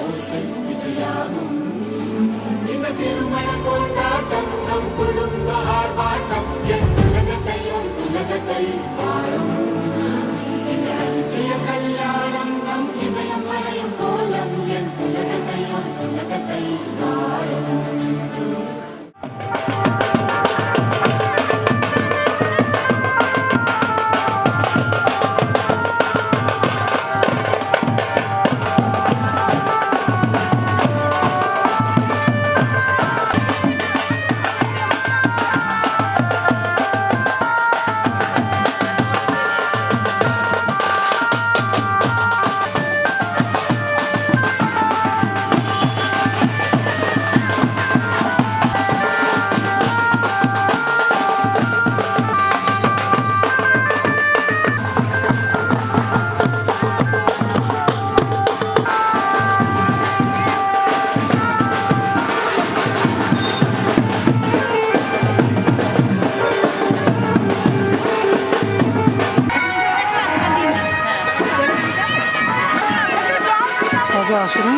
ஓசை திசையாகும். இந்த திருமண கொண்டாட்டம் நம் குடும்ப ஆர்ப்பாட்டம் என் உலகத்தை வாழும். இந்த அதிசய கல்யாணம் நம் இதயம் மறையும் கோலம் என் உலகத்தை வாழும். আসলে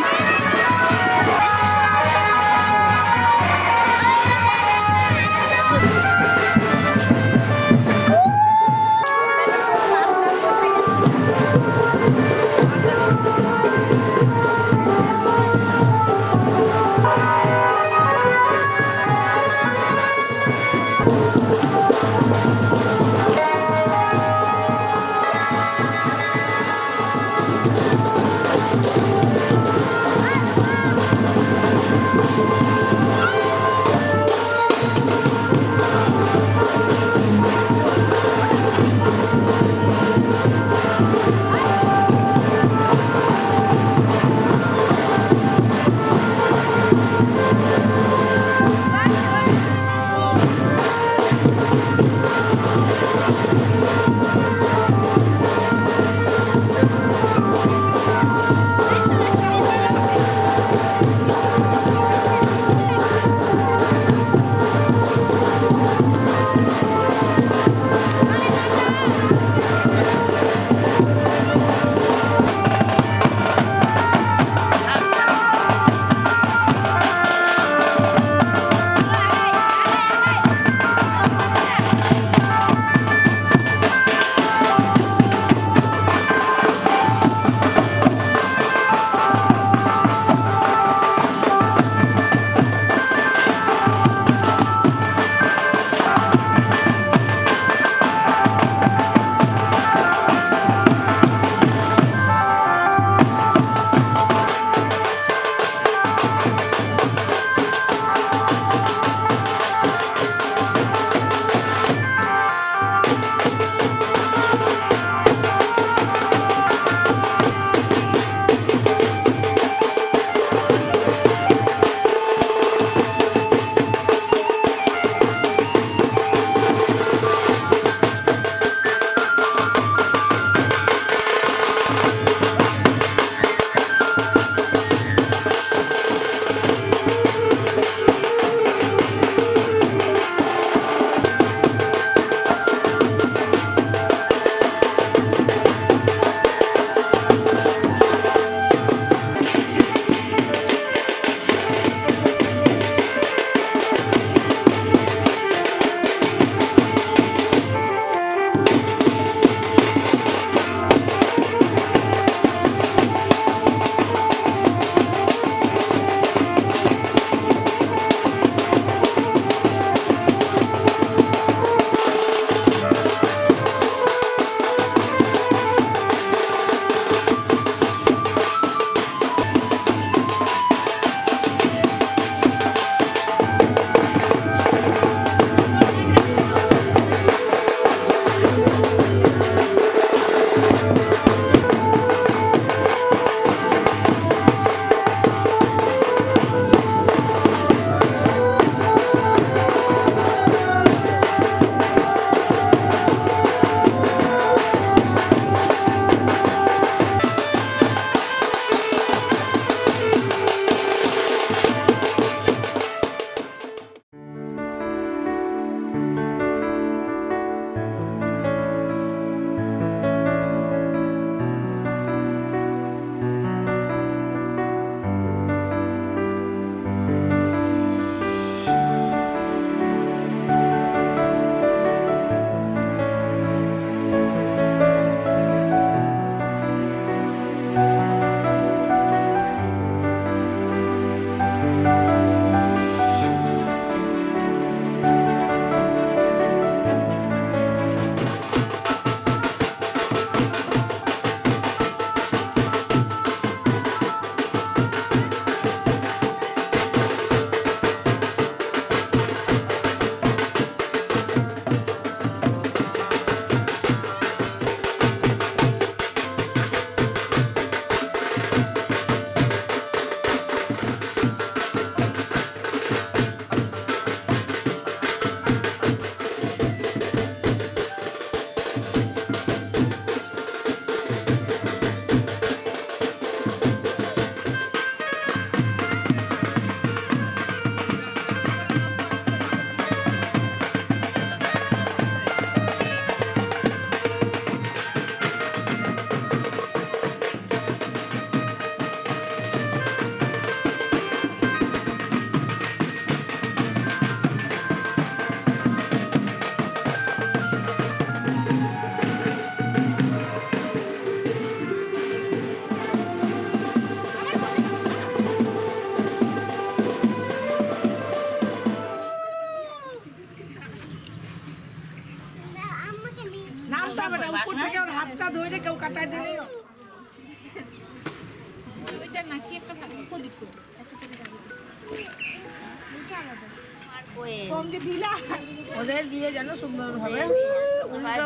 ওদের বিয়ে যেন সুন্দর হবে,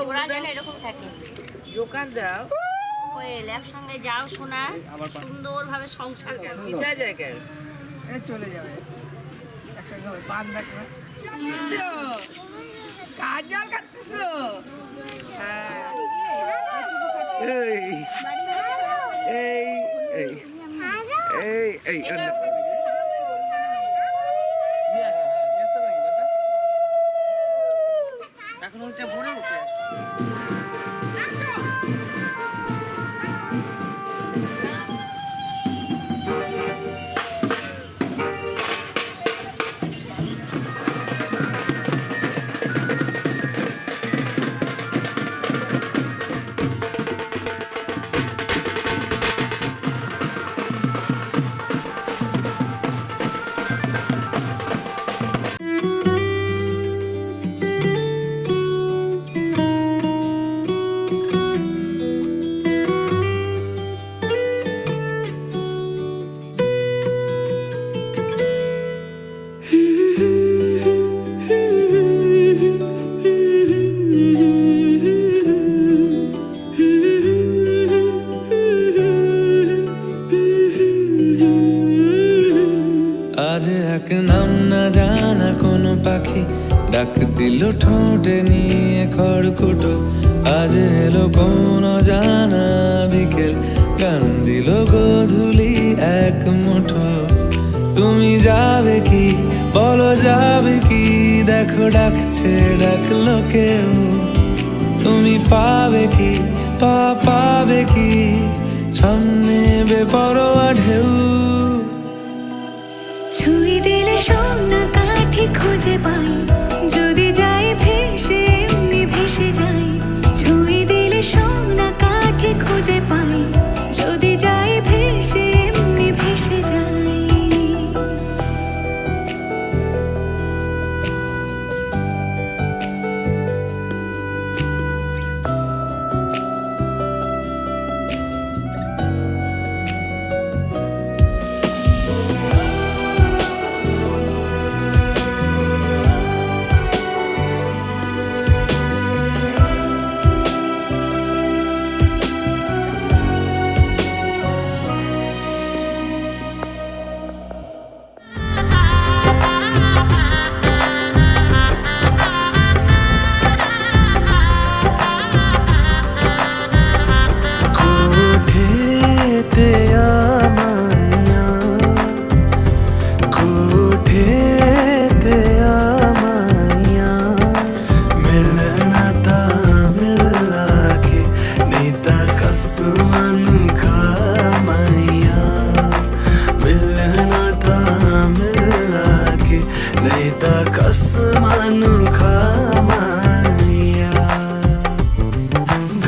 ওরা যেন এরকম থাকে। জোকার দাও কোয়েল একসঙ্গে যাও শোনা, সুন্দরভাবে সংসার করো। পিছা যায় কেন, চলে যাবে একসঙ্গে হবে। পান দেখবে কার জল খাচ্ছো? হ্যাঁ এখন ওইটা ভরে উঠে এক নাম না জানা কোনো পাখি ডাক দিল ঠোঁটে নিয়ে খড়কুটো। আজ এলো কোন জানা বিকেল, গান দিল গোধূলি এক মুঠো। তুমি যাবে কি বলো, যাবে কি দেখো ডাকছে ডাকলো কেউ। তুমি পাবে কি পাবে কি সামনে বেপরোয়া ঢেউ। ছুঁই দিলে সোনা কাঠি খুঁজে পাই, যদি যাই ভেসে এমনি ভেসে যাই। ছুঁই দিলে সোনা কাঠি খুঁজে পাই, যদি যাই ভেসে এমনি ভেসে যাই।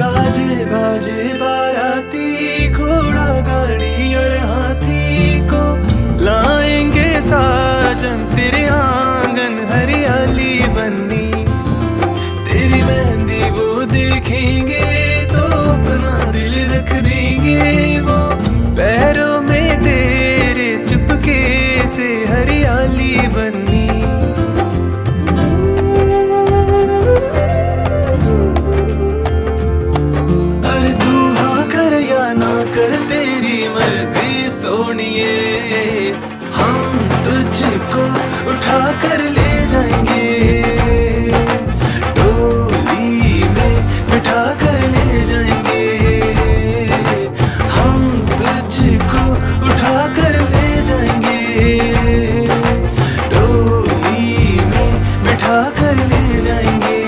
गाजे बाजे बाराती घोड़ा गाड़ी और हाथी को लाएंगे साजन तेरे आंगन हरियाली बन्नी। तेरी मेहंदी वो देखेंगे तो अपना दिल रख देंगे वो। पैरों में तेरे चुपके से हरियाली बन्नी। कर तेरी मर्जी सोनिए, हम तुझको उठा कर ले जाएंगे। डोली में बिठा कर ले जाएंगे, हम तुझको उठा कर ले जाएंगे। डोली में बिठा कर ले जाएंगे।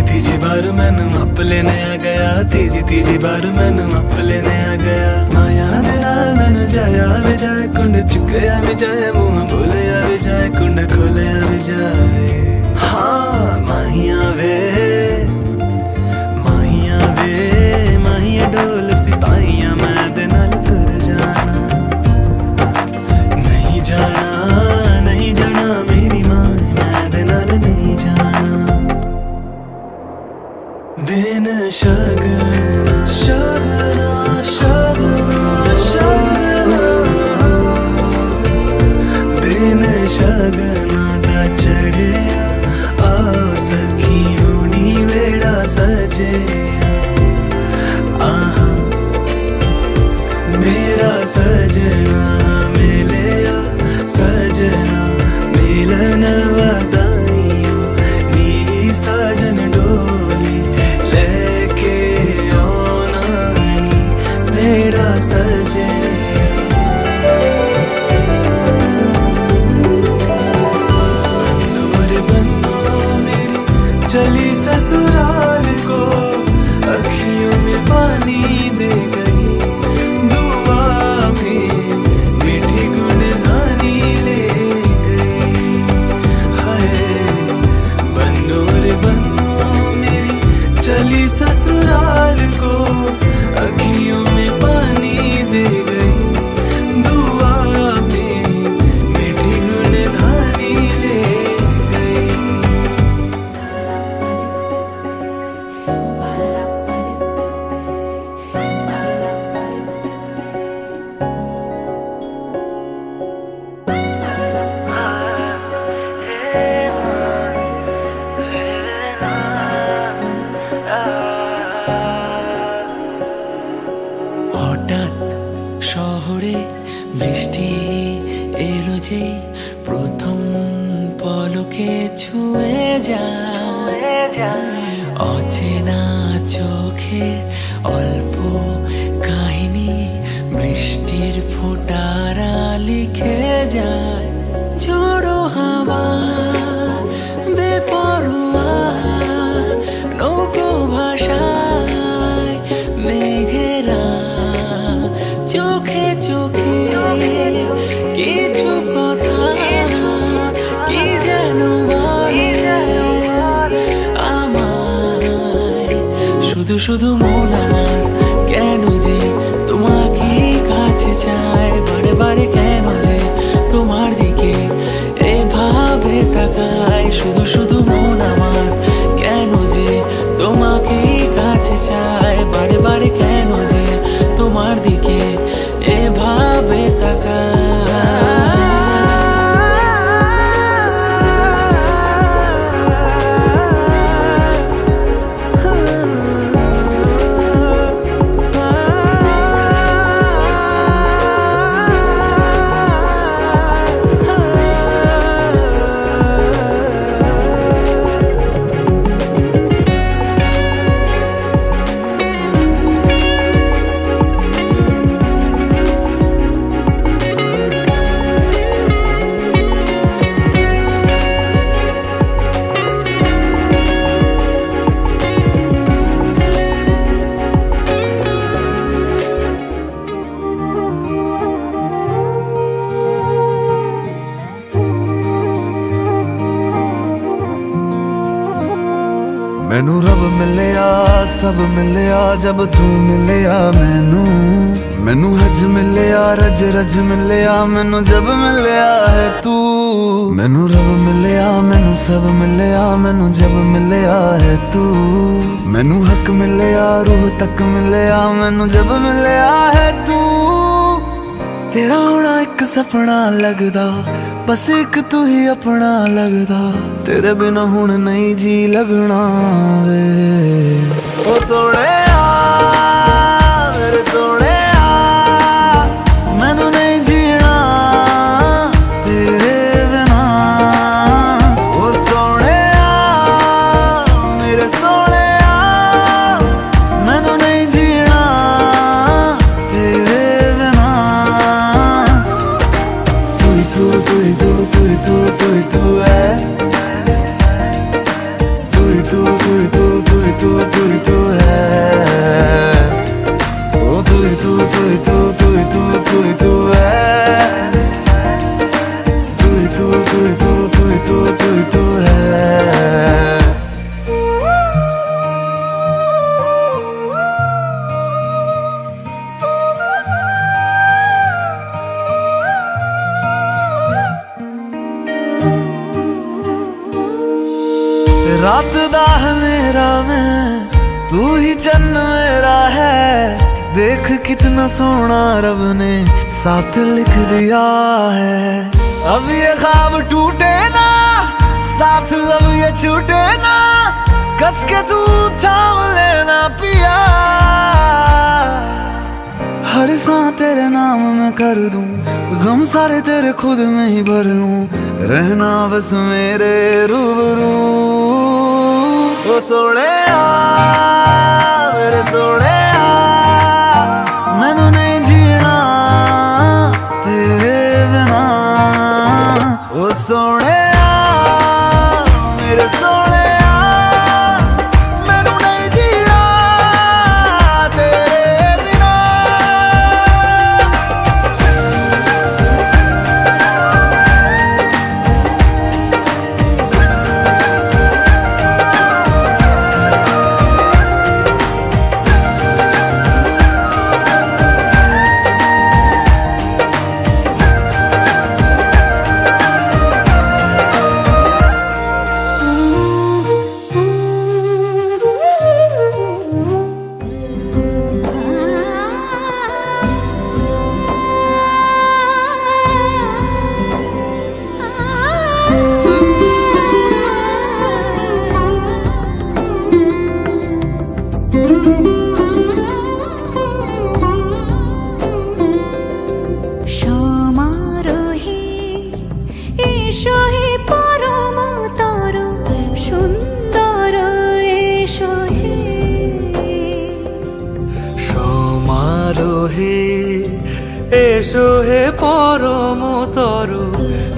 तीजी बार मैनू अप लेने आ गया, तीजी बार मैनू अप लेने आ गया। माया दे नाल मैनू जाया भी जाए, कुंड चुकया भी जाए, मुंह बोलिया भी जाए, कुंड खोलिया भी जाए। हाँ माहिया वे माहिया डोल सिपाहिया मैं दे नाल तुर जाना। नहीं जाना मेरी माँ, मैं दे नाल नहीं जाना। दिन शगना शगना शगना गगना दा चढ़िया आओ सखियों नी वेड़ा सजिया आहा मेरा सजना मिलिया सजना मिलन वदाइयों नी सजन डोली लेके आना नी मेरा सजिया चली ससुराल को अखियों में पानी दे गई दुआ में मीठी गुणधानी ले गई हाय बन्नो रे बन्नो मेरी चली ससुराल को अखियों में पानी दे गई दुआ में मीठी गुणधानी ले হঠাৎ শহরে বৃষ্টি এলো যে প্রথম পলকে ছুঁয়ে যায় অচেনা চোখের অল্প কাহিনী বৃষ্টির ফোঁটারা লিখে যায় ঝোড়ো হাওয়া বেপরোয়া নৌকো ভাষায় মেঘেরা চোখে চোখে কিছু কথা কি যেন বলে আমায় শুধু শুধু মন আমার কেন যে তোমাকে কাছে চায় বারে বারে কেন যে তোমার দিকে এভাবে তাকায় শুধু শুধু মন আমার কেন যে তোমাকে কাছে চায় বারে বারে কেন যে তোমার দিকে এভাবে তাকায় मैनू रब मिलिया सब मिलिया जब तू मिलिया मैनू हज मिलिया रज रज मिलिया मैनू जब मिलिया है तू मैनू रब मिलिया मैनू सब मिलिया मैनू जब मिलिया है तू मैनू हक मिलिया रूह तक मिलिया मैनू जब मिलिया है तू तेरा होना एक सपना लगदा बस एक तू ही अपना लगदा तेरे बिना हुण नहीं जी लगना वे ओ सोहणिया मेरे सोहणिया मैनू नहीं जीना तेरे बिना ओ सोहणिया मेरे सोहणिया मैनू नहीं जीना तेरे बिना तू तू तू तू तू तू तू है तू तू तू तू तू तू तू तू है ओ तू तू तू तू तू तू तू तू है तू तू तू तू तू तू तू तू है रात दा मेरा मैं तू ही चन्न मेरा है देख कितना सोना रब ने साथ लिख दिया है अब ये ख्वाब टूटे ना, साथ अब ये छूटे ना, कस के तू थाम लेना पिया। हर सांस तेरे नाम में कर दूं, गम सारे तेरे खुद में ही भर लूं, रहना बस मेरे रूबरू। ओ सोने मेरे सोने, मैनू नहीं जीना तेरे बिना। ओ सोने मेरे सोने, मैनू नहीं जीना तेरे बिना। সমারোহে এসো হে পরম তর সুন্দর এসো হে। সমারোহে এসো হে পরমতর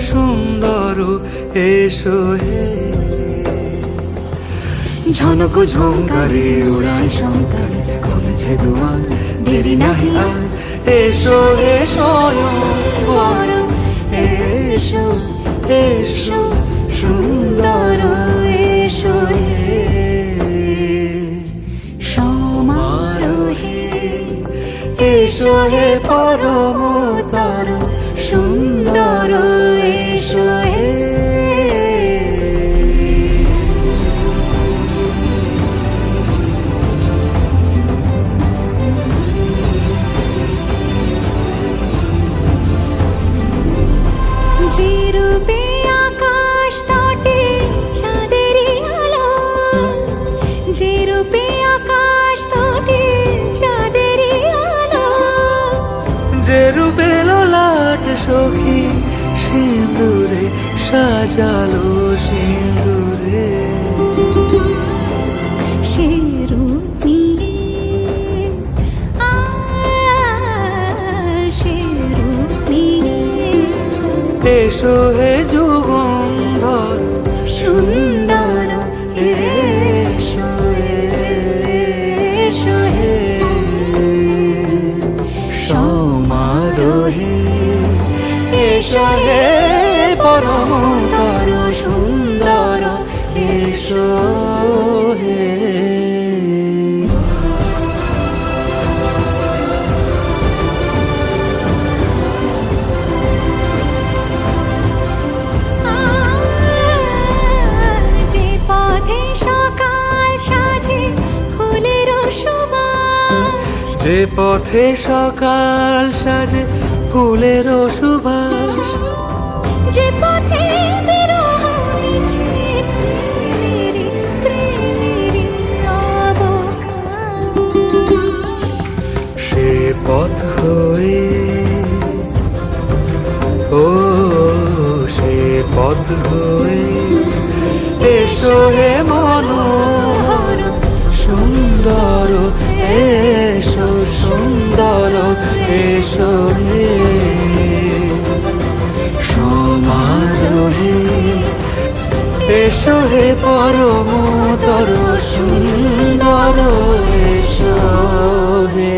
সুন্দর এসো হে। ঝনক ঝঙ্কারে উড়ায় শঙ্কারে খুলেছে দুয়ার, দেরি নাহি আর এসো হে স্বয়ং পরম এসো এসো সুন্দর এসো হে। সমারোহে এসো হে পরমতর সুন্দর এসো হে। যে রূপে আকাশ তটে চাঁদেরই আলো, যে রূপে আকাশ তটে চাঁদেরই আলো, যে রূপে ললাট সখী সিঁদুরে সাজালো সিঁদুরে। সে রূপ নিয়ে সে রূপ নিয়ে এসো হে যুগন্ধর সুন্দর এসো এসো হে। সমারোহে এসো হে পরমতর সুন্দর এসো হে। যে পথে সকাল সাজে ফুলের সুবাস, যে পথে সকাল সাজে ফুলের সুবাস, যে পথে বিরহ মিছে প্রেমেরই প্রেমেরই অবকাশ, সে পথ হয়ে ও সে পথ হয়ে এসো হে মনোহর সুন্দর এসো সুন্দর এসো হে। সমারোহে এসো হে পরমতর সুন্দর এসো হে।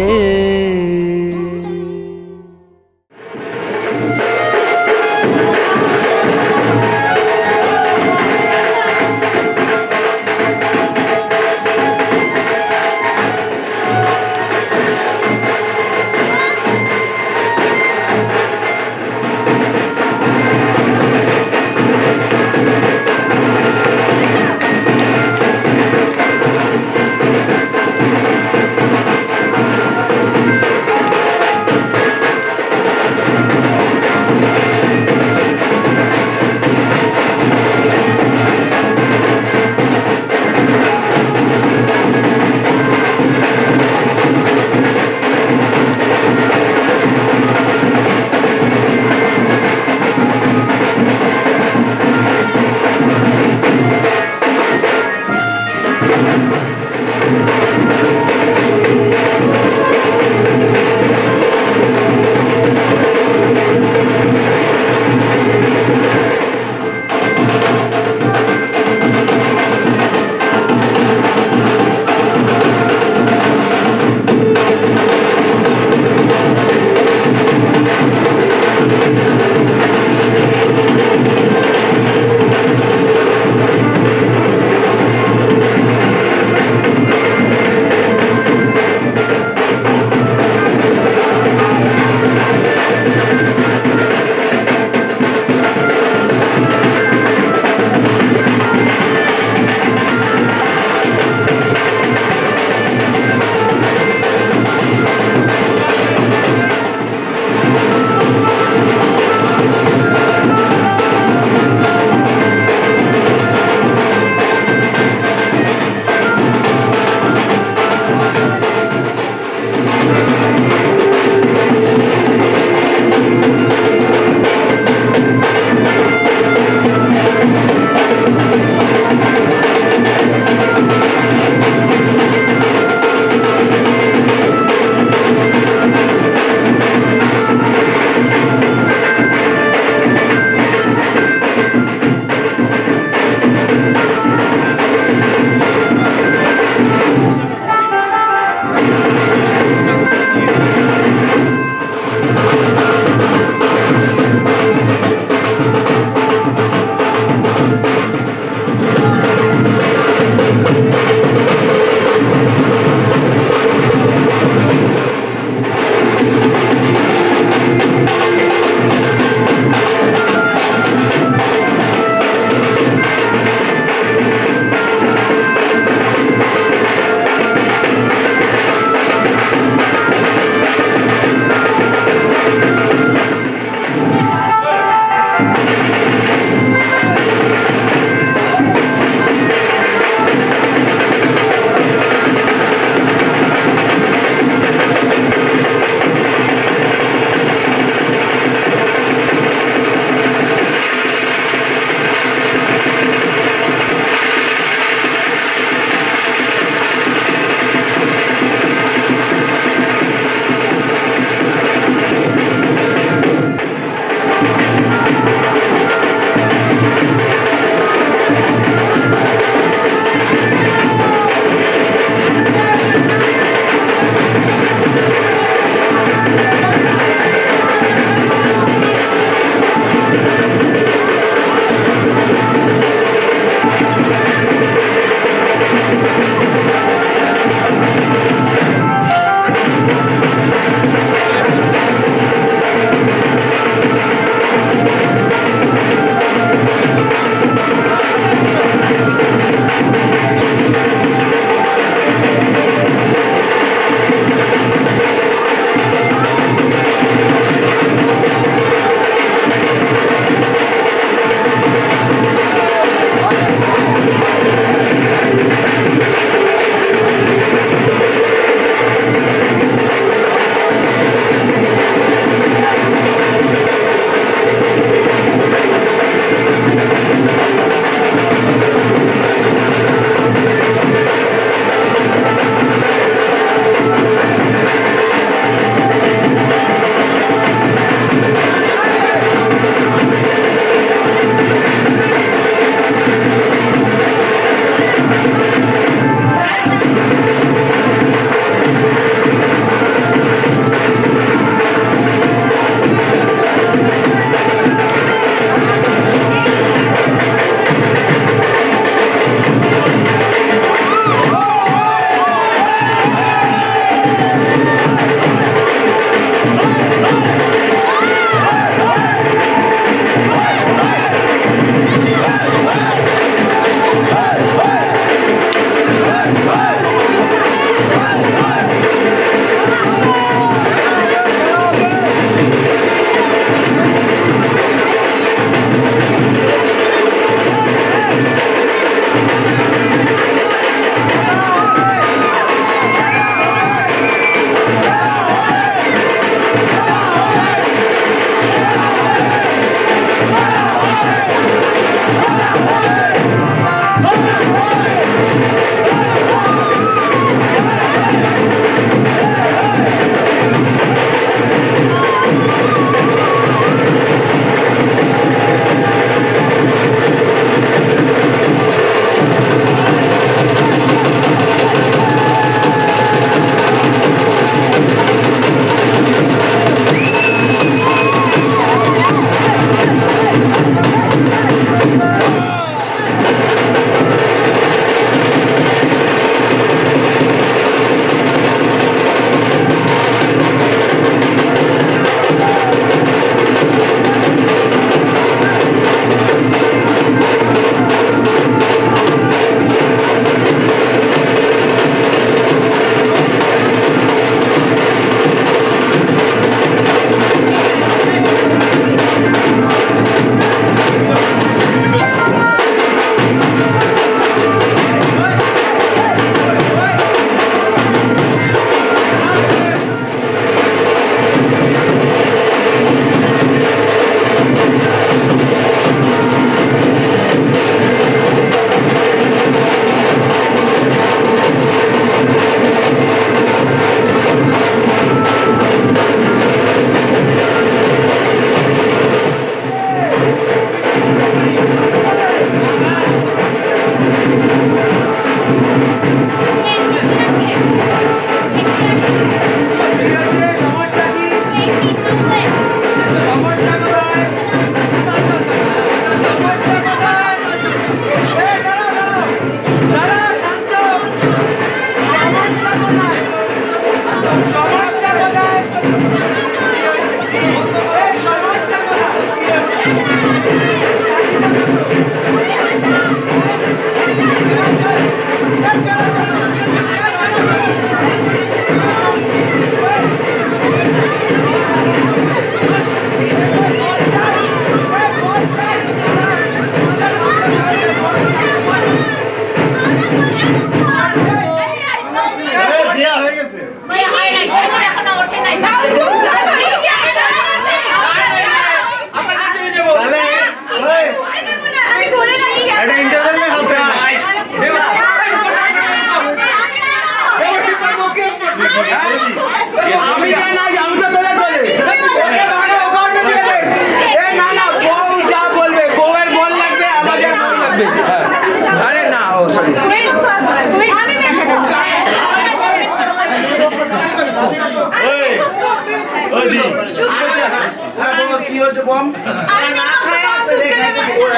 কি হয়েছে বম?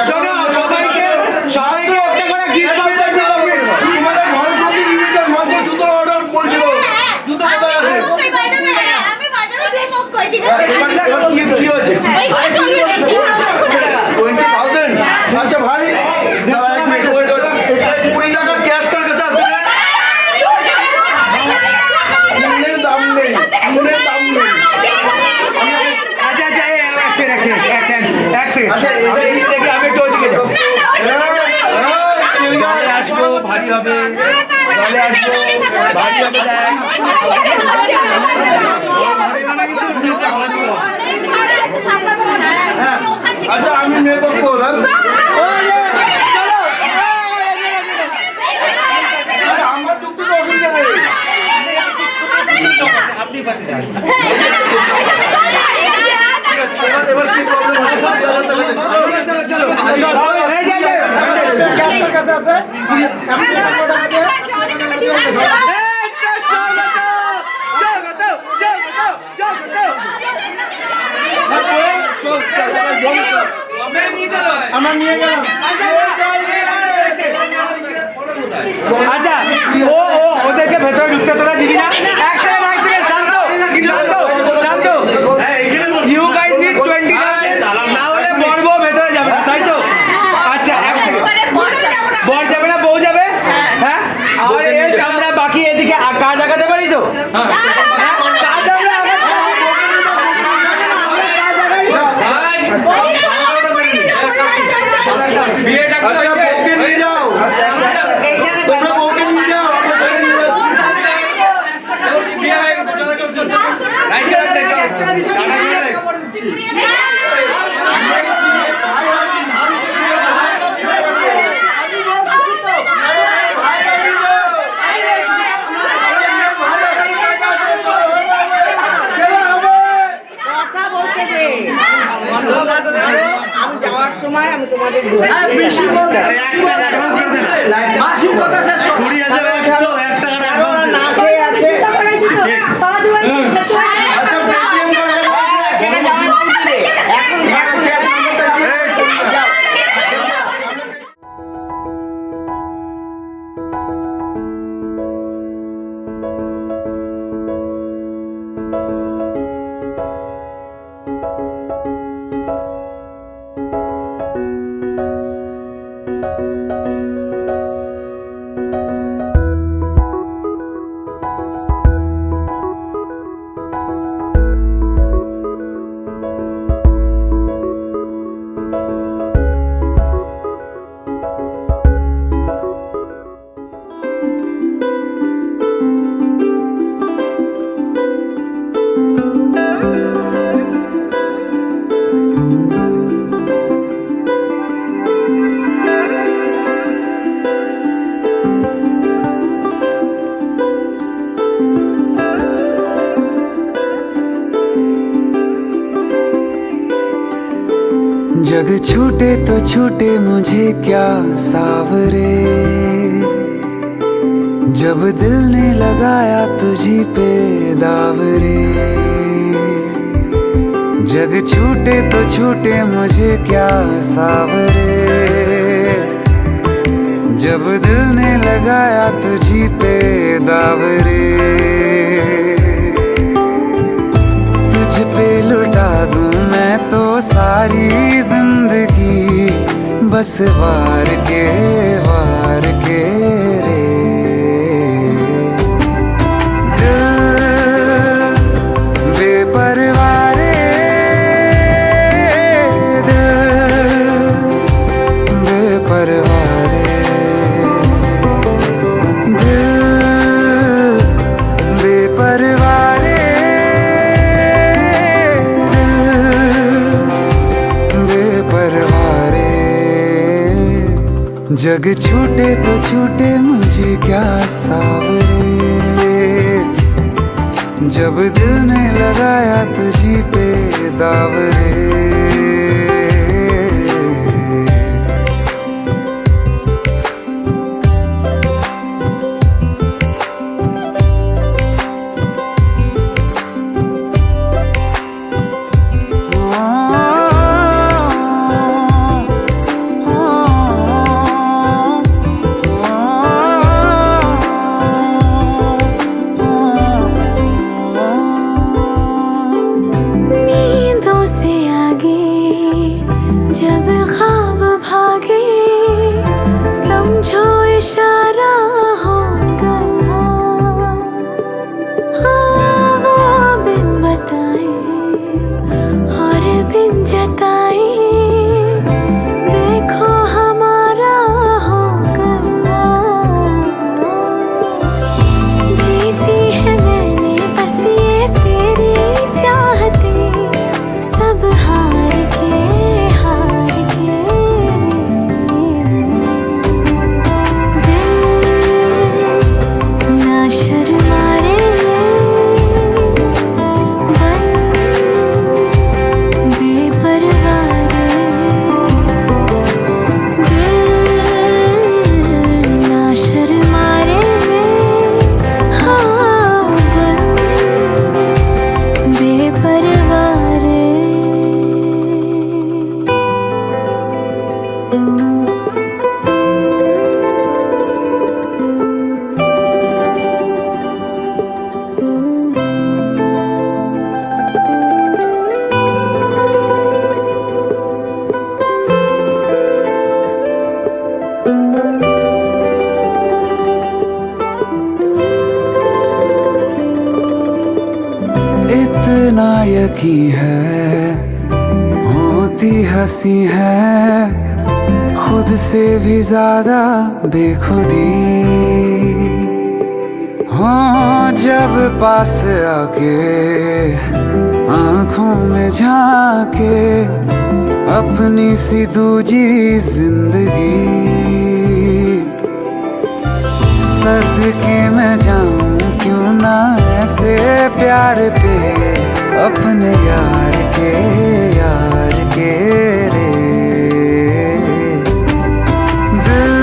শোনো, সবাইকে একটা করে গিফট কম্পেয়ার দেওয়া হবে। তোমাদের ঘরের সাথে নিজেদের মধ্যে জুতো অর্ডার বলছিল, জুতো কোথায় আছে? এবার কি হয়েছে? 20,000? আচ্ছা ভাই, দাঁড়া এক মিনিট, ওয়েট 20 টাকা ক্যাশ কার কাছে আছে না? শুনের দাম নেই, শুনের দাম নেই। আচ্ছা এটা ইস দেখে আমি একটু ওইদিকে যাবো। আসবো ভারী হবে, চলে আসবো ভারী হবে। দেখ আচ্ছা আমি মেয়ে পক্ষ হলাম, আমার দুঃখ তো অসুবিধা নেই। আপনি পাশে যান। এবার কি প্রবলেম হচ্ছে? চলো আমার নিয়ে গেলাম। আচ্ছা ও ওদেরকে ভেতরে ঢুকতে তোরা দিবি না? শান্ত শান্ত। ইউ গাইস নিড 20,000, না হলে বলবো ভেতরে যাবে না, তাই তো? আচ্ছা বর যাবে না, বউ যাবে? হ্যাঁ, আর আমরা বাকি এদিকে কাজ আগাতে পারি তো? কাজ আমরা বিয়েটা বউকে নিয়ে যাও, তোমরা বউকে নিয়ে যাও। আমি যাওয়ার সময় আমি তোমাদের বেশি কথা শেষ করো। 20,000 না খেয়ে আছে। जग छूटे तो छूटे मुझे क्या सावरे, जब दिल ने लगाया तुझी पे दावरे। जग छूटे तो छूटे मुझे क्या सावरे, जब दिल ने लगाया तुझी पे दावरे। तुझ पे लुटा दूं मैं तो सारी जिंदगी, बस वार के रे। दिल बेपरवाह रे, दिल बेपरवाह रे, दिल बेपरवाह रे, जग छूटे तो छूटे मुझे क्या सावरे, जब दिल ने लगाया तुझी पे दावरे। की है, होती हंसी है, खुद से भी ज्यादा बेखुदी। हाँ जब पास आके आंखों में झांके अपनी सी दूजी जिंदगी, सदके मैं जाऊं क्यों ना ऐसे प्यार पे अपने यार के रे। दिल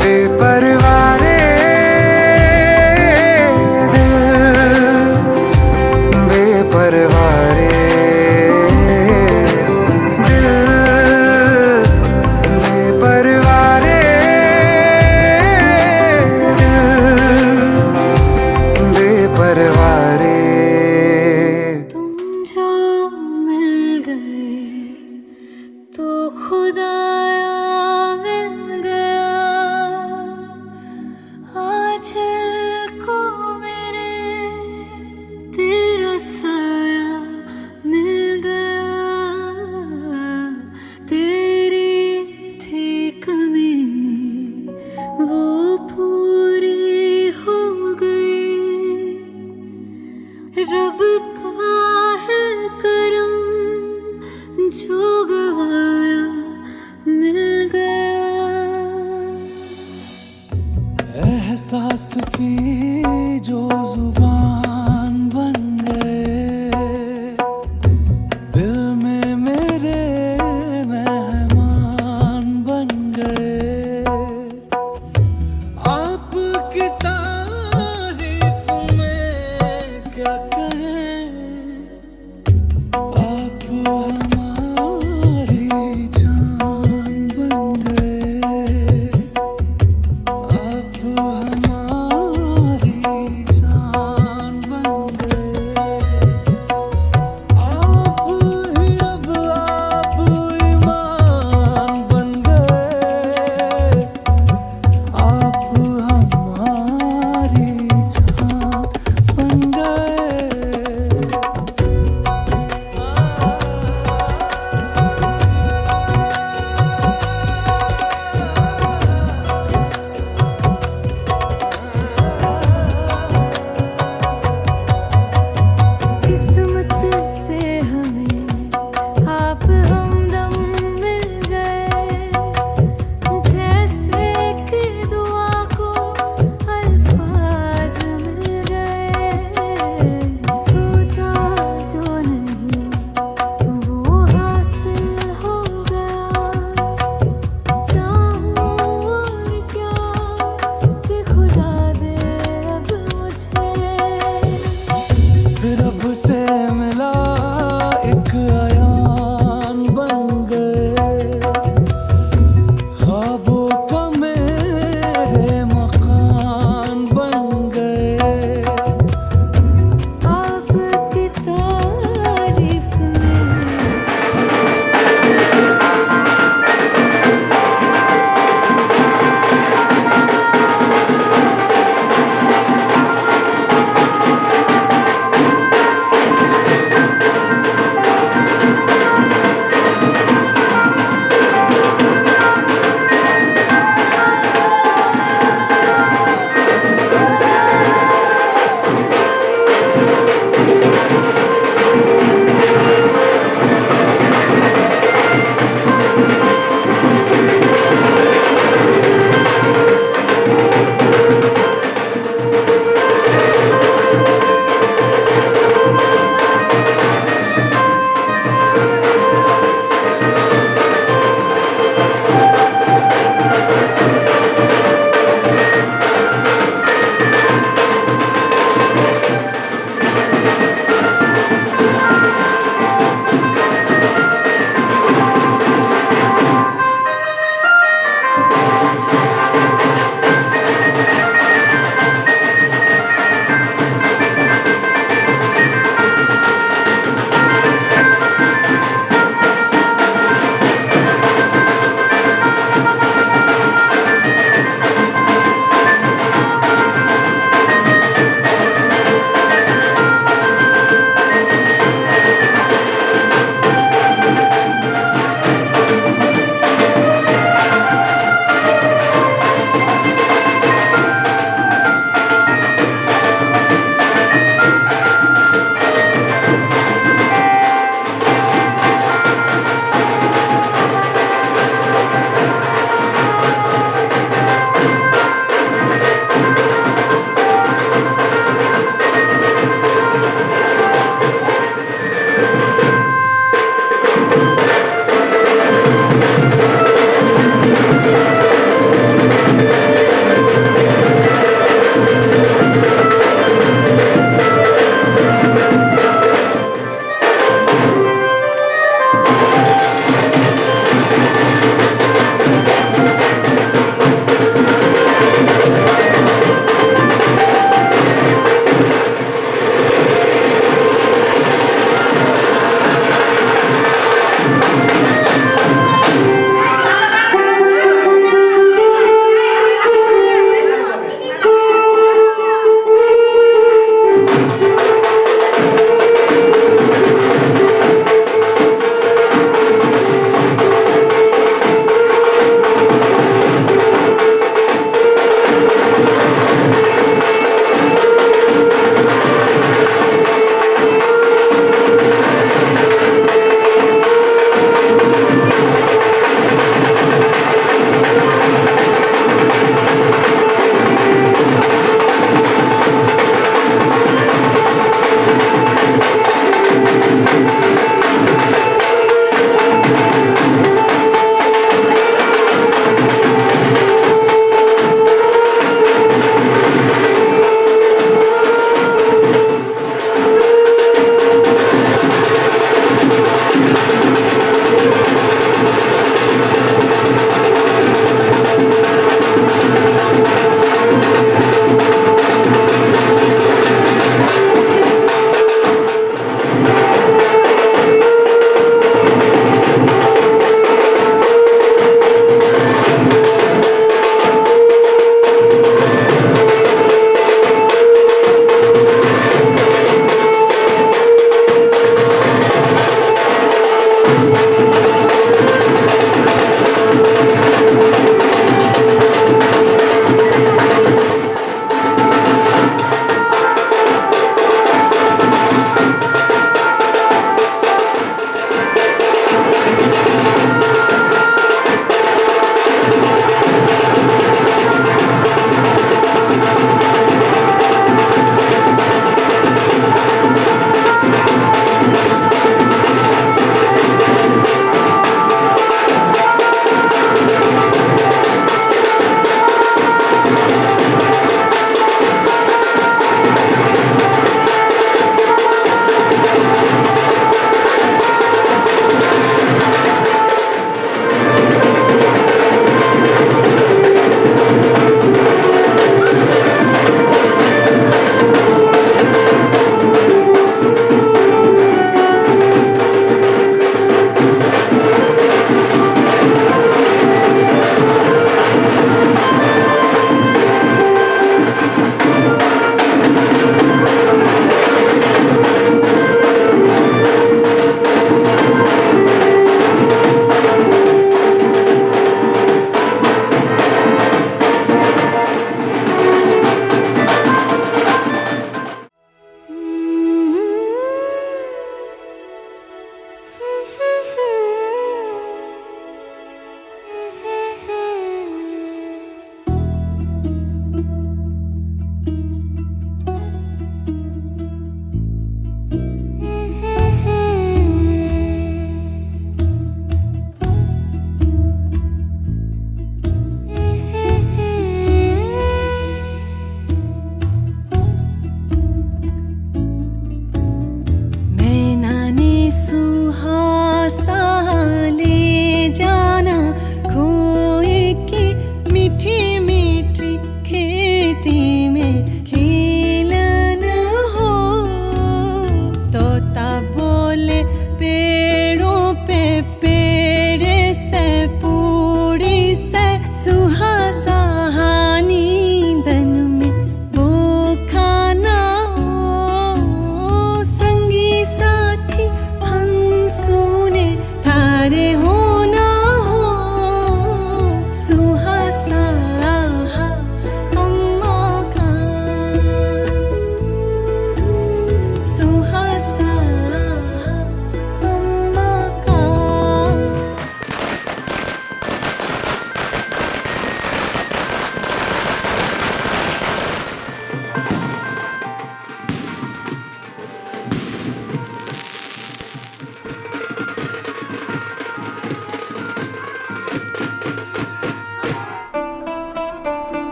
बेपरवाह रे, दिल बेपरवाह रे, दिल बेपरवाह रे, बेपरवाह रे। तुम जो मिल गए तो खुदाया मिल गया, आज को मेरे तेरा साया मिल गया। तेरी थी कमी वो पूरी हो गई, रब का है करम जो गवाया मिल गया। एहसास की जो जुबान बन गए, दिल में मेरे मेहमान बन गए। आपकी तारीफ में क्या कहें, आप हमारी जान बन गए, आप हमारी जान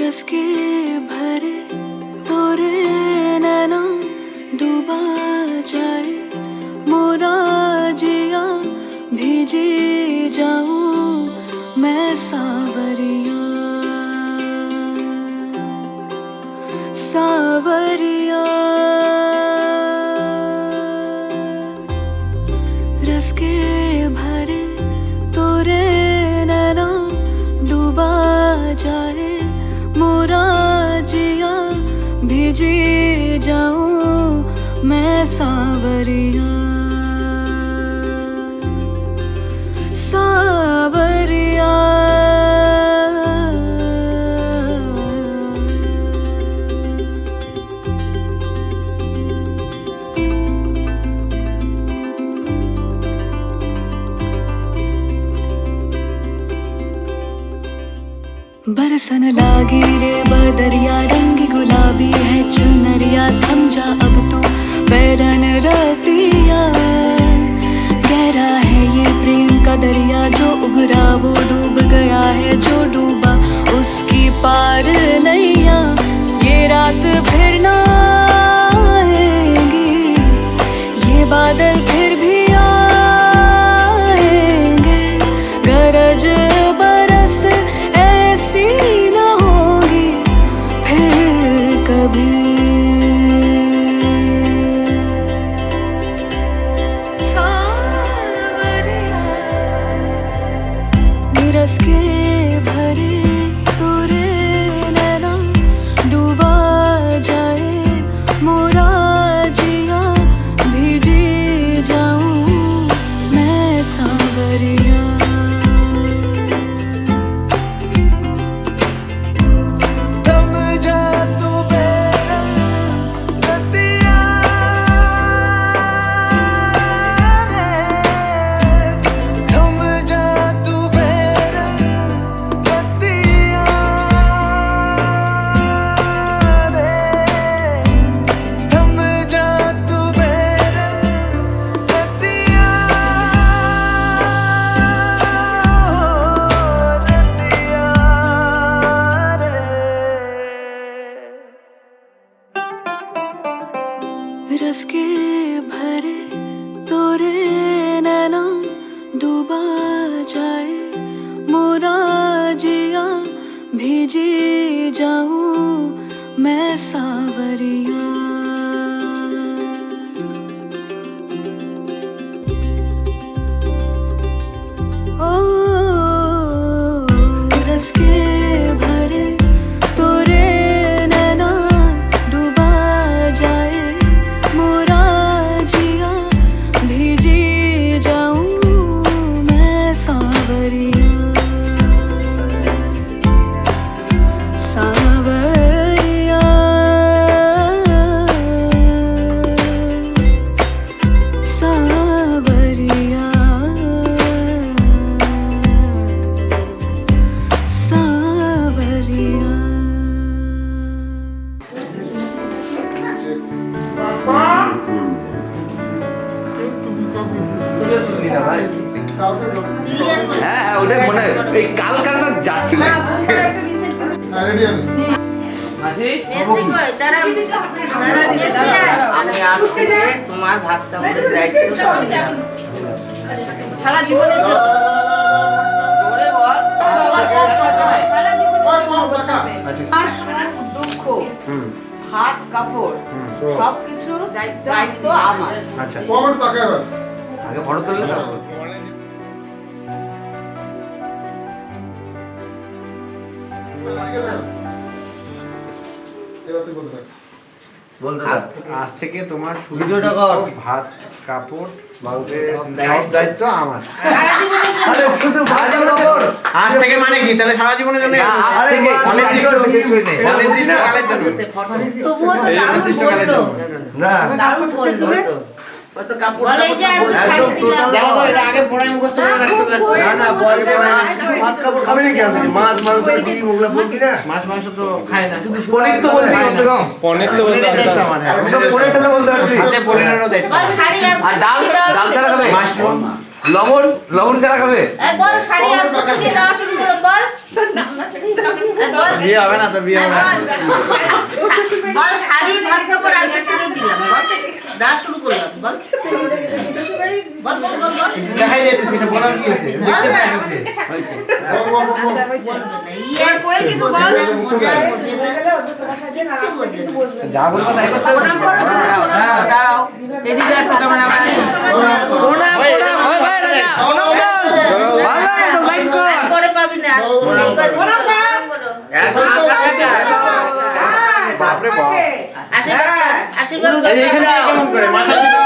रस के भरे तोरे नैना डूबा जाए मोरा जिया भीजी जाऊं मैं सावरिया सावरिया रस के भरे तोरे नैना डूबा जाए मोरा जिया भीजी जाऊं मैं सावरिया सावरिया बरसन लागी रे बदरिया रंग गुलाबी है चुनरिया थम जा अब तू बैरन रतिया गहरा है ये प्रेम का दरिया जो उभरा वो डूब गया है जो डूबा उसकी पार नैया ये रात फिर ना आएगी ये बादल फिर भी आएंगे गरज बरस ऐसी न होगी फिर कभी सावरिया रस के भरे तोरे नैना डूबा जाए मोरा जिया भीजी जाऊं मैं सावरिया थम जा तू बेरंग रतिया रे थम जा तू बेरंग रतिया रे थम जा तू बेरंग रतिया रस के भरे तोरे नैना डूबा जाए मोरा जिया भीजी जाऊं मैं सावरिया ओ रस के भरे तोरे नैना डूबा जाए मोरा जिया भीजी जाऊं मैं सावरिया सावरिया सावरिया सावरिया হ্যাঁ ওটাই মনে হয় এই কালকাটা যাচ্ছে না মাসি আমি আজ থেকে তোমার ভাতটা আমাদের দায়িত্ব সামলাম। সারা জীবনের জন্য জোরে বল সারা জীবনের আর দুঃখ হাত কাপড় সবকিছু দায়িত্ব আমার। আচ্ছা আগে ফটো তুললে তো আজ থেকে তোমার ভিডিওটা কর ভাত কাপড় সব দায়িত্ব আমার আরে শুধু ভাত কাপড় আজ থেকে মানে কি তাহলে সারা জীবনের জন্য আরে অনির্দিষ্ট কালের জন্য তবুও তো অনির্দিষ্ট কালের জন্য না দারুণ বললো তো কাপড় বলে যে আমি শাড়ি দিলাম দেখো তো এটা আগে পড়াই মুখস্থ করে রাখতে লাগবে না না পরে শুধু ভাত কাপড় খাবে না কেন মাছ মাংস ডিম ওগুলা বলবি না মাছ মাংস তো খায় না শুধু পনির তো বলতে কত কম পনির তো বলতে পনিরটা তো বলতে পারবি সাথে পনিরেরও দায়িত্ব বল শাড়ি আর ডাল ডাল ছাড়া খাবে মাশরুম লবণ ছাড়া খাবে বল শাড়ি আর কি দেওয়া শুরু করো বল বল বিয়ে হবে না তো বিয়ে হবে না। বল শাড়ি ভাত কাপড় আজকে কিনে দিলাম বল দা শুরু করলাম বল বল বল বল বল দেখাই যাইতেছে এটা বলার কি আছে দেখতে পাই না ইয়ে কোয়েল কিছু বল মজা মজা যা বলবো তাই করতে হবে। দাঁড়াও এদিকে আসো ক্যামেরাম্যান করে পাবি না বাপরে বাপ আশীর্বাদ এই এখানে কেমন করে মাথা দিতে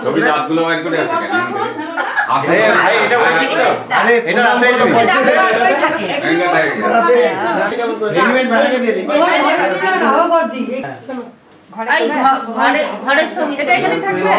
ছবি দাঁতগুলো বাইর করে আছে ভাই এটা উচিত তো আরে এটা রাতে হেলমেট ভাড়াকে দিয়ে দিই ঘরে ঘরে ছবি এটা এখানে থাকবে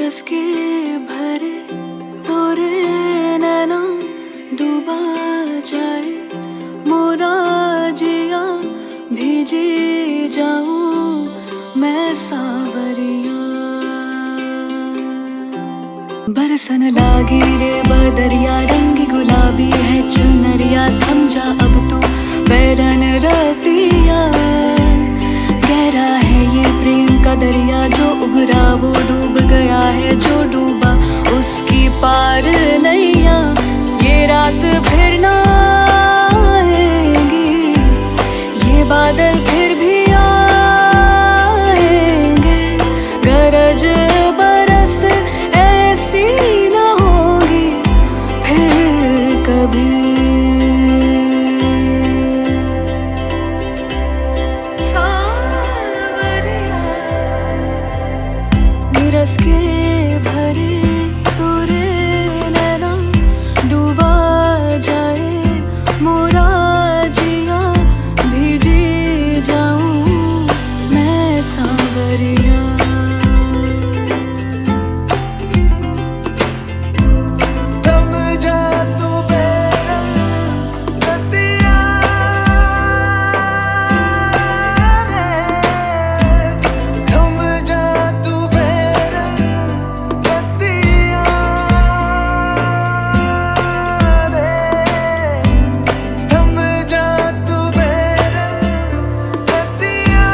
रस के भरे तोरे नैना डूबा जाए मोरा जिया भीजी जाऊं मैं सावरिया बरसन लागी रे बदरिया रंग गुलाबी है चुनरिया थम जा अब तू बैरन रतिया गहरा है ये प्रेम का दरिया जो उभरा वो डूब गया है जो डूबा उसकी पार नैया ये रात फिर ना आएगी ये बादल फिर भी आएंगे गरज बरस ऐसी ना होगी फिर कभी रस के भरे तोरे नैना डूबा जाए मोरा जिया भीजी जाऊं मैं सावरिया थम जा तू बेरंग रतिया रे थम जा तू बेरंग रतिया रे थम जा तू बेरंग रतिया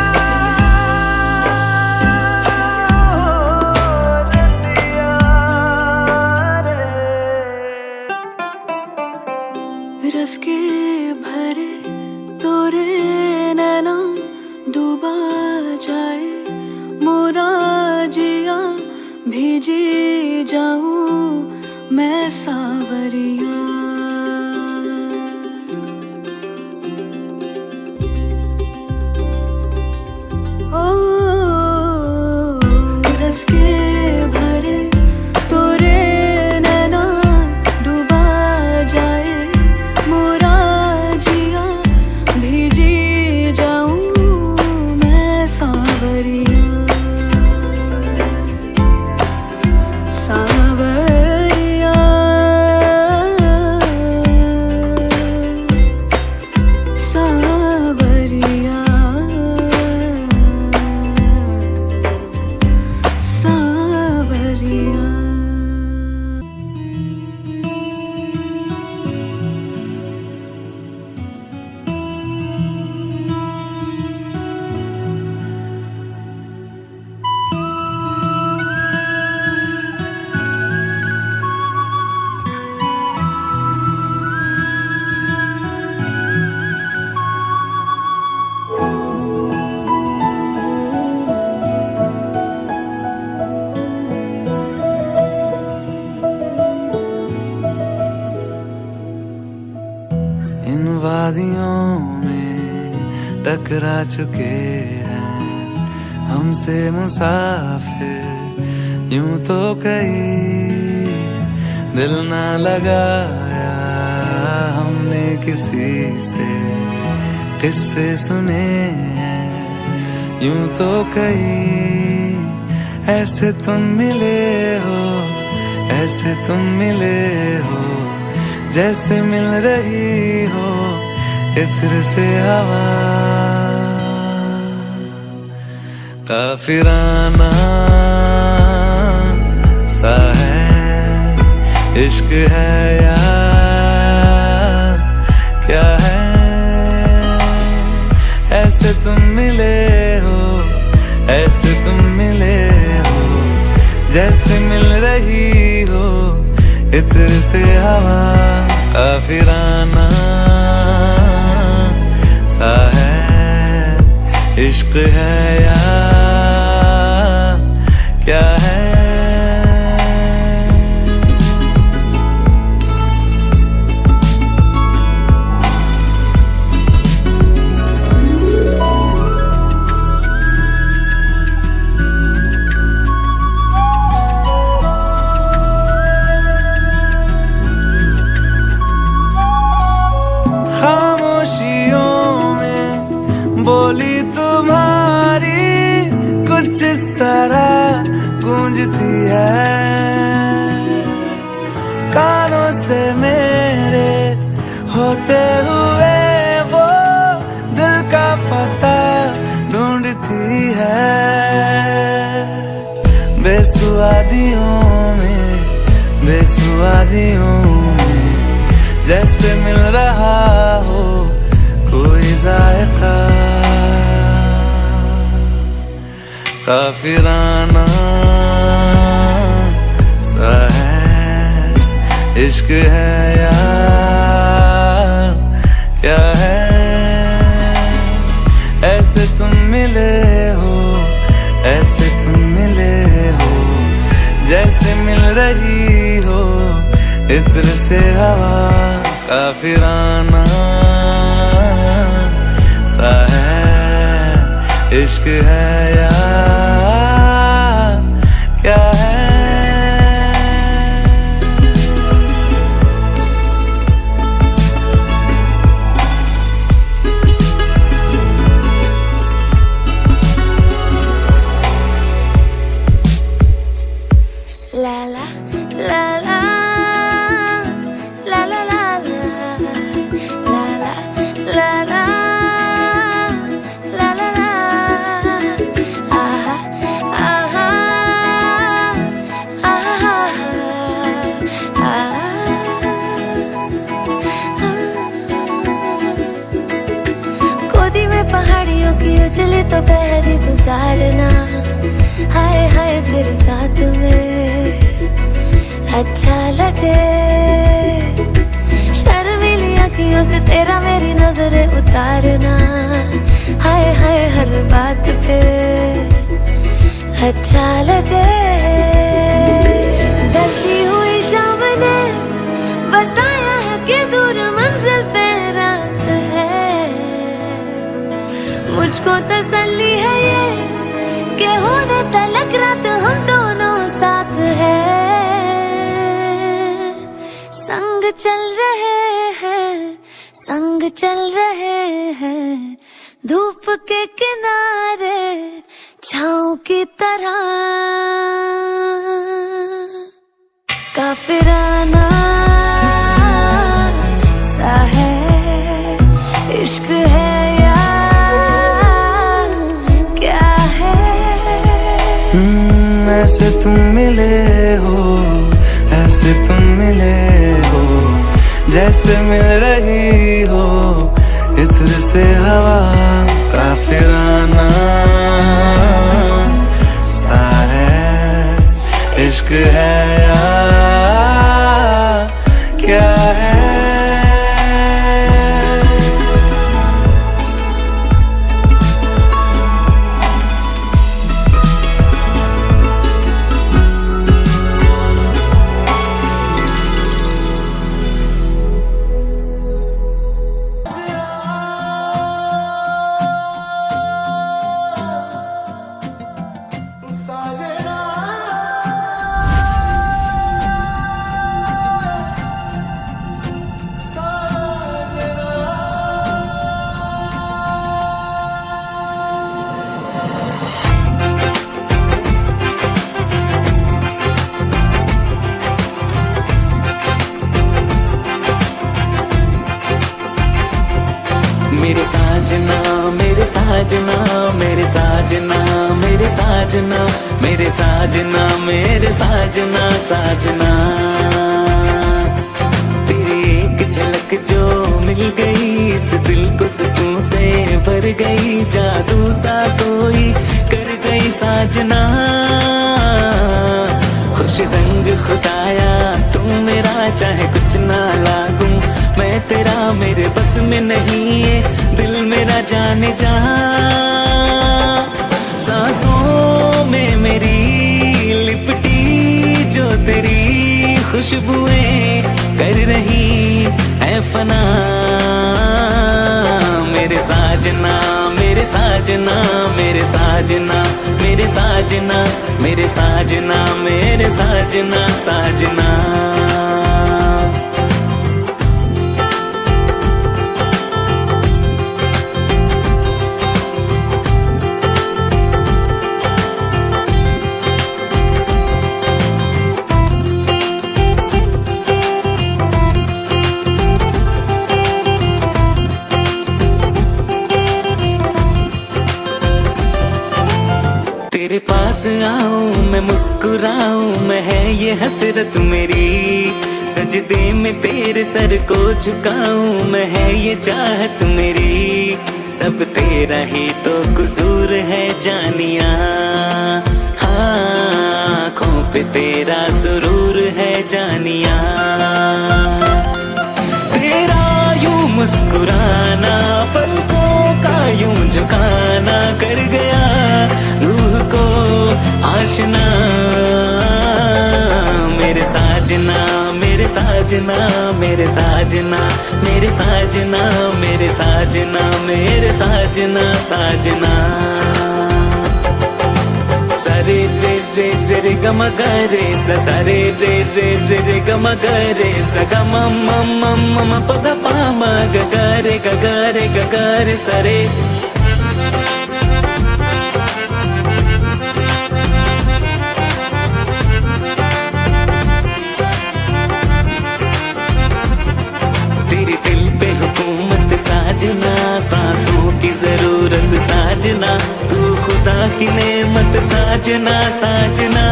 रस के भरे तोरे नैना डूबा जाए मोरा जिया भीजी जाऊं मैं सावरिया ओ रस के भरे तोरे नैना डूबा जाए मोरा जिया भीजी जाऊं मैं सा टकरा चुके हैं हमसे मुसाफिर, यूं तो कहीं दिल ना लगाया हमने किसी से, किस्से सुने हैं यूं तो कहीं। ऐसे तुम मिले हो, ऐसे तुम मिले हो, जैसे मिल रही हो इत्र से हवा। काफिराना सा है इश्क है या क्या है, ऐसे तुम मिले हो, ऐसे तुम मिले हो, जैसे मिल रही हो इत्र से हवा। काफिराना सा है इश्क है या क्या है। बोली तुम्हारी कुछ इस तरह गूंजती है, कानों से मेरे होते हुए वो दिल का पता ढूंढती है। बेसुआदियों में, बेसुआदियों में जैसे मिल रहा हो कोई जायका। काफिराना सा है इश्क है या क्या है, ऐसे तुम मिले हो, ऐसे तुम मिले हो, जैसे मिल रही हो इत्र से हवा। काफिराना सा है इश्क है या क्या है। ला ला ला ला ला ला ला ला ला ला पहाड़ियों की उजली तो पहरी गुजारना, हाय हाय तेरे साथ में अच्छा लगे। शर्मीली आँखियों से तेरा मेरी नजरें उतारना, हाय हाय हर बात पे अच्छा लगे। ढलती हुई शाम ने बताया है कि दूर मंजिल पे रात है, मुझको तसल्ली है ये कि होने तलक रात हम दोनों साथ है। संग चल रहे हैं, संग चल रहे हैं, धूप के किनारे छाँव की तरह। काफिराना सा है इश्क है ऐसे तुम मिले हो, ऐसे तुम मिले हो, जैसे मिल रही हो इत्र से हवा। काफिराना सा है इश्क है या क्या है। साजना मेरे साजना, मेरे साजना, मेरे साजना साजना। तेरी एक झलक जो मिल गई इस दिल को सुकून से भर गई, जादू सा कोई कर गई साजना। खुश रंग खुदाया तू मेरा, चाहे कुछ ना लागूं मैं तेरा, मेरे बस में नहीं है दिल मेरा जाने जा। सांसों में मेरी लिपटी जो तेरी खुशबुएं कर रही है फना। मेरे साजना मेरे साजना, मेरे साजना, मेरे साजना, मेरे साजना, मेरे साजना साजना। तेरे पास आऊं मैं मुस्कुराऊं मैं, है ये हसरत मेरी। सजदे में तेरे सर को झुकाऊं मैं, है ये चाहत मेरी। सब तेरा ही तो कसूर है जानिया, हाँ आँखों पे तेरा सुरूर है जानिया। तेरा यूं मुस्कुराना पलकों का यूं झुकाना कर गया रूह को आशना। मेरे साजना मेरे साजना, मेरे साजना, मेरे साजना, मेरे साजना, मेरे साजना साजना। सरे रे रे रे रे ग म ग रे सा, सरे रे रे रे रे ग म ग रे सा, ग म म म म म प ग प म ग ग रे ग ग रे ग ग रे सरे। तेरे दिल पे हुकूमत साजना, सांसों की जरूरत साजना, तू खुदा की नेमत साजना साजना।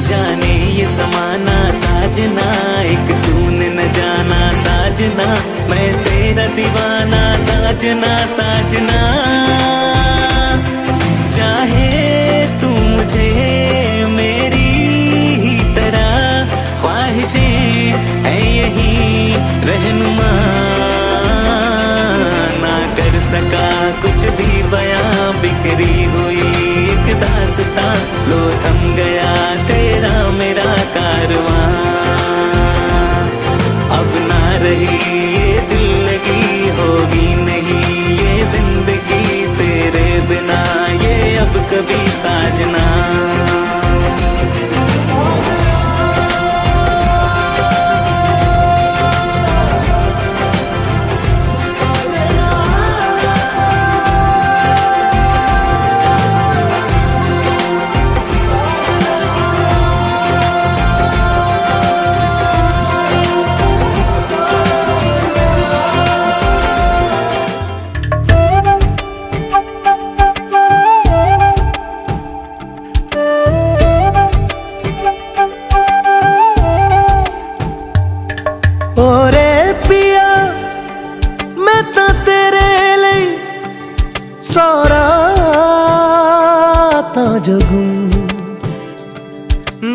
जाने ये समाना साजना, एक तूने न जाना साजना, मैं तेरा दीवाना साजना साजना। चाहे तू मुझे मेरी ही तरह, ख्वाहिशें है यही रहनुमा। ना कर सका कुछ भी बयां, बिखरी हुई एक दास्तां, लो थम गया तेरा मेरा कारवां। अब ना रही ये दिल लगी, होगी नहीं ये जिंदगी तेरे बिना, ये अब कभी साजना।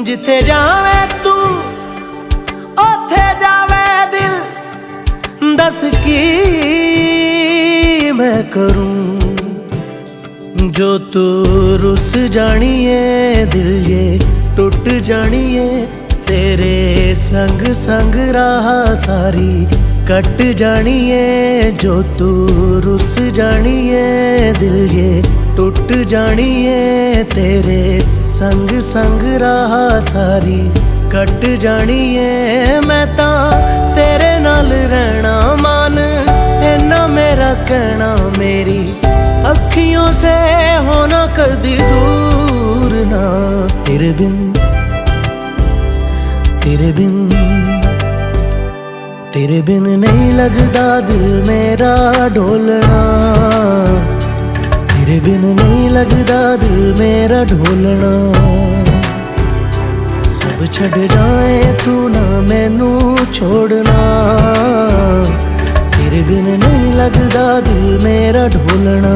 जिथे जावे तू ओथे जावे दिल, दस की मैं करूं जो तू रुस जानिए, दिल ये टूट जानिए। तेरे संग संग राह सारी कट जानिए, जो तू रुस जानिए, दिल ये टूट जानिए। तेरे संग संग राह सारी कट जानिए। मैं तां तेरे नाल रहना मान, इन्ना मेरा कहना, मेरी अखियों से होना कदी दूर ना। तेरे बिन तेरे बिन तेरे बिन नहीं लगदा दिल मेरा ढोलना। ढोलना सब छड़ जाए तू ना मैनू छोड़ना तेरे बिन नहीं लगदा दिल मेरा ढोलना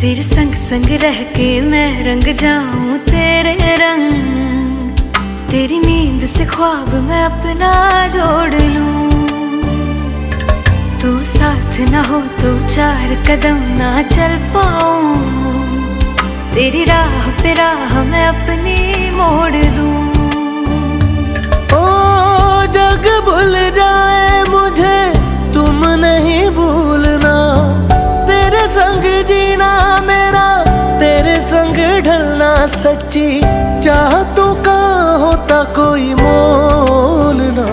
तेरे संग संग रह के मैं रंग जाऊं तेरे रंग तेरी नींद से ख्वाब मैं अपना जोड़ लूं तू साथ ना हो तो 4 कदम ना चल पाऊं तेरी राह पे राह मैं अपनी मोड़ दूं ओ जग भूल जाए मुझे तुम नहीं भूलना तेरे संग जीना मेरा तेरे संग ढलना सच्ची चाहतों का होता कोई मोल ना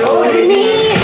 ओढ़नी